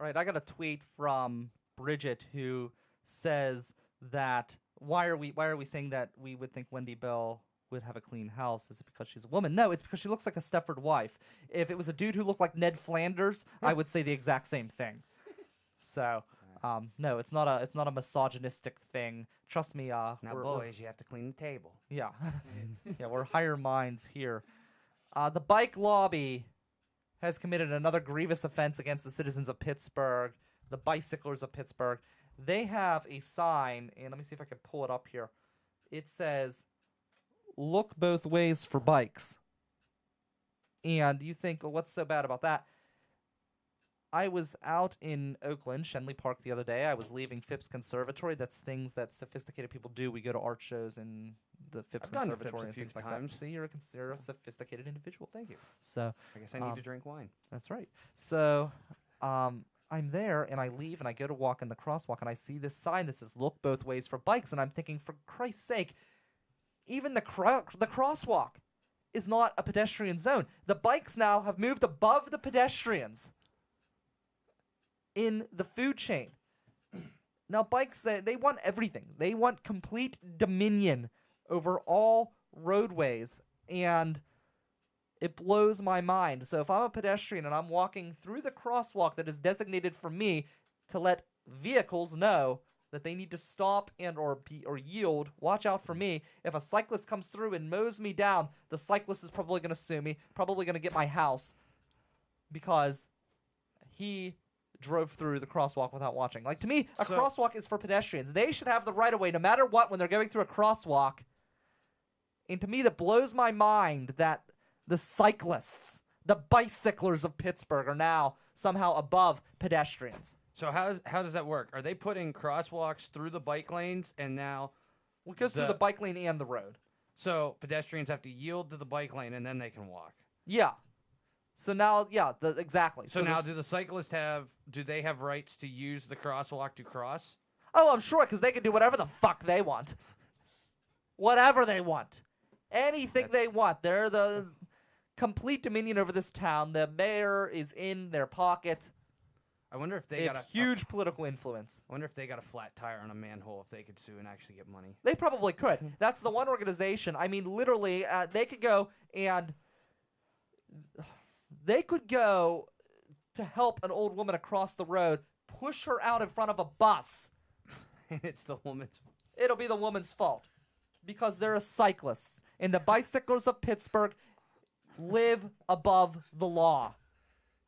All right, I got a tweet from Bridget who says that why are we saying that we would think Wendy Bell would have a clean house? Is it because she's a woman? No, it's because she looks like a Stepford wife. If it was a dude who looked like Ned Flanders, I would say the exact same thing. So, no, it's not a misogynistic thing. Trust me. Now, boys, you have to clean the table. Yeah, yeah, we're higher minds here. The bike lobby has committed another grievous offense against the citizens of Pittsburgh, the bicyclers of Pittsburgh. They have a sign, and let me see if I can pull it up here. It says, "Look both ways for bikes." And you think, well, what's so bad about that? I was out in Oakland, Shenley Park, the other day. I was leaving Phipps Conservatory. That's things that sophisticated people do. We go to art shows in the Phipps I've gone to Conservatory Phipps a and few things like times. that. See, you're a sophisticated individual. Thank you. So I guess I need to drink wine. that's right. So I'm there, and I leave, and I go to walk in the crosswalk, and I see this sign that says, "Look both ways for bikes." And I'm thinking, for Christ's sake, even the crosswalk is not a pedestrian zone. The bikes now have moved above the pedestrians in the food chain. Now, bikes, they want everything. They want complete dominion over all roadways, and it blows my mind. So if I'm a pedestrian and I'm walking through the crosswalk that is designated for me to let vehicles know that they need to stop and or yield, watch out for me. If a cyclist comes through and mows me down, the cyclist is probably going to sue me, probably going to get my house because he drove through the crosswalk without watching. Like, to me, a crosswalk is for pedestrians. They should have the right of way no matter what when they're going through a crosswalk. And to me, that blows my mind that the cyclists, the bicyclers of Pittsburgh are now somehow above pedestrians. So how does that work? Are they putting crosswalks through the bike lanes and now... Well, it goes through the bike lane and the road. So pedestrians have to yield to the bike lane and then they can walk? Yeah. So now, yeah, exactly. So now do the cyclists do they have rights to use the crosswalk to cross? Oh, I'm sure, because they can do whatever the fuck they want. Whatever they want. Anything they want. They're the complete dominion over this town. The mayor is in their pocket. I wonder if they have huge political influence. I wonder if they got a flat tire on a manhole, if they could sue and actually get money. They probably could. That's the one organization. I mean, literally, they could go and... They could go to help an old woman across the road, push her out in front of a bus. And it's the woman's... It'll be the woman's fault. Because they're a cyclists. And the bicyclers of Pittsburgh live above the law.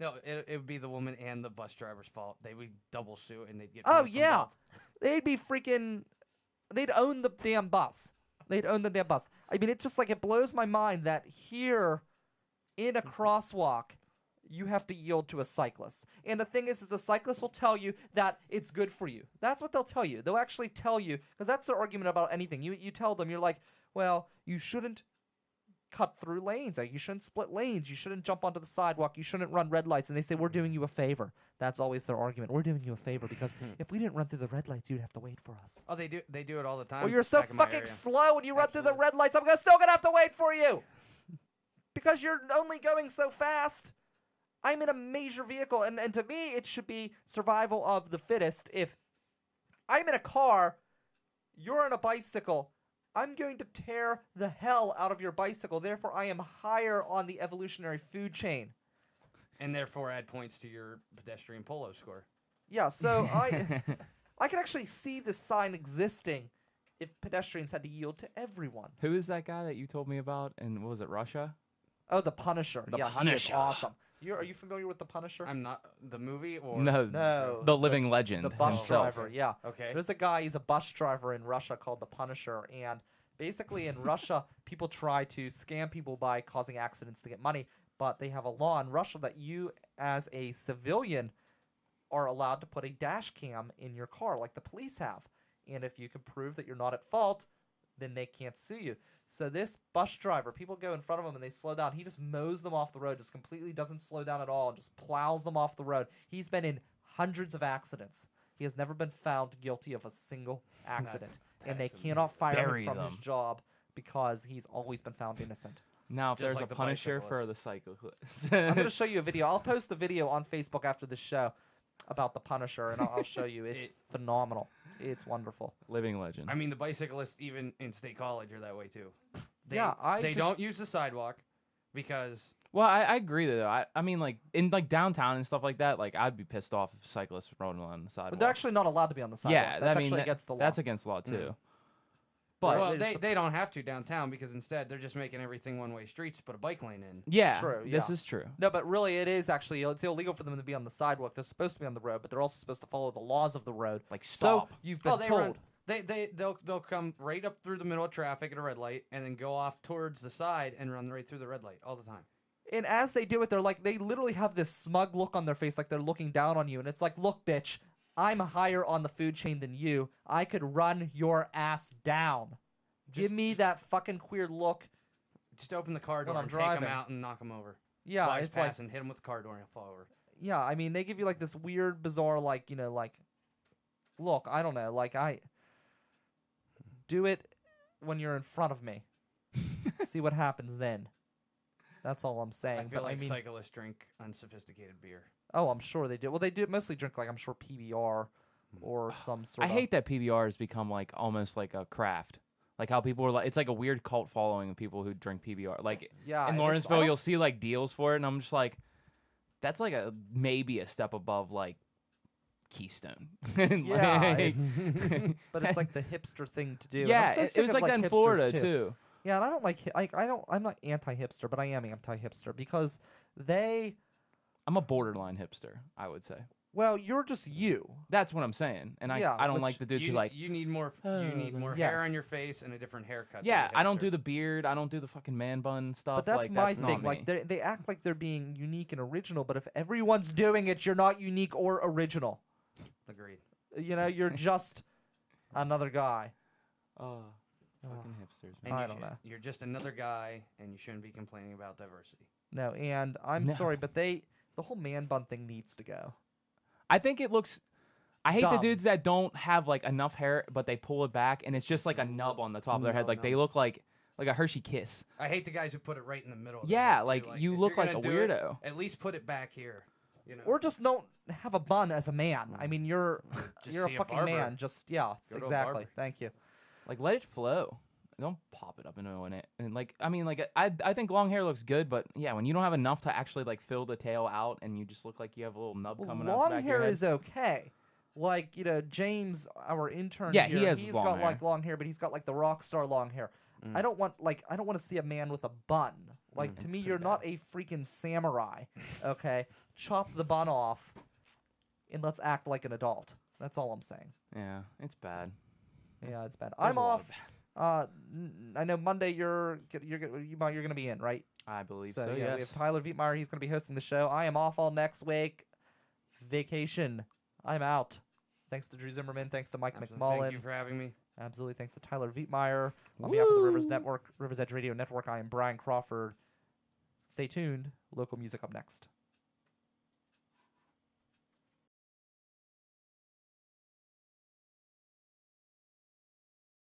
No, it would be the woman and the bus driver's fault. They would double sue and they'd get... Oh, yeah. They'd be freaking... They'd own the damn bus. They'd own the damn bus. I mean, it just, like, it blows my mind that here... in a crosswalk, you have to yield to a cyclist. And the thing is the cyclist will tell you that it's good for you. That's what they'll tell you. They'll actually tell you, because that's their argument about anything. You tell them, you're like, well, you shouldn't cut through lanes. Like, you shouldn't split lanes. You shouldn't jump onto the sidewalk. You shouldn't run red lights. And they say, we're doing you a favor. That's always their argument. We're doing you a favor because if we didn't run through the red lights, you'd have to wait for us. Oh, they do it all the time. Well, you're so fucking slow when you run through the red lights. I'm still going to have to wait for you. Because you're only going so fast. I'm in a major vehicle, and to me, it should be survival of the fittest. If I'm in a car, you're on a bicycle, I'm going to tear the hell out of your bicycle. Therefore, I am higher on the evolutionary food chain. And therefore add points to your pedestrian polo score. Yeah, so I can actually see this sign existing if pedestrians had to yield to everyone. Who is that guy that you told me about? And what was it, Russia? Oh, the Punisher. The Punisher. He is awesome. Are you familiar with the Punisher? I'm not. The movie or no, the living legend. The bus himself. driver. Yeah. Okay. There's a guy. He's a bus driver in Russia called the Punisher, and basically in Russia, people try to scam people by causing accidents to get money. But they have a law in Russia that you, as a civilian, are allowed to put a dash cam in your car, like the police have. And if you can prove that you're not at fault, then they can't sue you. So this bus driver, people go in front of him and they slow down. He just mows them off the road, just completely doesn't slow down at all, and just plows them off the road. He's been in hundreds of accidents. He has never been found guilty of a single accident. And they cannot fire him from his job because he's always been found innocent. Now, if Just there's like a the Punisher bicyclist. for the cyclists. I'm going to show you a video. I'll post the video on Facebook after the show. about the Punisher, and I'll show you. It's phenomenal. It's wonderful. Living legend. I mean, the bicyclists even in State College are that way too. They, Yeah, they don't use the sidewalk because Well, I agree though. I mean, like in like downtown and stuff like that. Like I'd be pissed off if cyclists were rolling on the sidewalk. But they're actually not allowed to be on the sidewalk. yeah, That's I mean, actually against the law. That's against the law too. Mm. But well, There's they don't have to downtown because instead they're just making everything one-way streets to put a bike lane in. yeah, True, this yeah. is true. No, but really, it's illegal for them to be on the sidewalk. They're supposed to be on the road, but they're also supposed to follow the laws of the road. Like So stop. you've been they told. they'll come right up through the middle of traffic at a red light and then go off towards the side and run right through the red light all the time. And as they do it, they literally have this smug look on their face, like they're looking down on you. And it's like, look, bitch, I'm higher on the food chain than you. I could run your ass down. Give me that fucking queer look. Just open the car When door I'm and take driving. them out and knock them over. Yeah, While he's it's like, passing, hit him with the car door and he'll fall over. yeah, I mean, they give you like this weird, bizarre, look, I don't know, do it when you're in front of me. See what happens then. That's all I'm saying. I feel But like I mean, cyclists drink unsophisticated beer. oh, I'm sure they do. Well, they do mostly drink I'm sure PBR or some sort I of. hate that PBR has become like almost like a craft. Like how people are like, it's like a weird cult following of people who drink PBR. Like Yeah, in and Lawrenceville, you'll see like deals for it, and I'm just like, that's like maybe a step above like Keystone. Yeah, Like- but it's like the hipster thing to do. And yeah, I'm so it sick was of, like that in hipsters, Florida too. Yeah, and I don't I'm not anti-hipster, but I am anti-hipster because they. I'm a borderline hipster, I would say. Well, you're just you. That's what I'm saying, and Yeah, I don't which like the dudes you, who like. you need more hair Yes. on your face and a different haircut. Yeah, than a I don't hipster. do the beard. I don't do the fucking man bun stuff. But that's like, my not thing. me. Like they act like they're being unique and original, but if everyone's doing it, you're not unique or original. Agreed. You know, you're just another guy. Oh, fucking hipsters. And Man. I you don't know. You're just another guy, and you shouldn't be complaining about diversity. No, and I'm No. sorry, but the whole man bun thing needs to go. I think it looks. I hate the Dumb. dudes that don't have like enough hair, but they pull it back, and it's just like a nub on the top of their head. No, Like they no. look like a Hershey Kiss. I hate the guys who put it right in the middle. Of their Yeah, head, too. like you if look you're like a gonna do it, weirdo. at least put it back here. You know. Or just don't have a bun as a man. I mean, you're Just you're a see a fucking barber. man. Just Go to a exactly. barber. Thank you. Like let it flow. Don't pop it up into it. And like I mean, like I think long hair looks good, but yeah, when you don't have enough to actually like fill the tail out, and you just look like you have a little nub Well, coming out the long back of your hair head. is okay. Like James, our intern. Yeah, here, he has he's long got hair. like long hair, but he's got like the rock star long hair. Mm. I don't want to see a man with a bun. Like to It's me, pretty you're bad. not a freaking samurai. Okay, chop the bun off, and let's act like an adult. That's all I'm saying. Yeah, it's bad. Yeah, it's bad. There's I'm a lot off. of bad. I know Monday you're gonna be in, right? I believe So so. yeah, Yes. we have Tyler Vietmeyer. He's gonna be hosting the show. I am off all next week. Vacation. I'm out. Thanks to Drew Zimmerman. Thanks to Mike Absolutely. McMullen. Thank you for having me. Absolutely. Thanks to Tyler Vietmeyer. On behalf of the Rivers Woo! Network, Rivers Edge Radio Network, I am Brian Crawford. Stay tuned. Local music up next.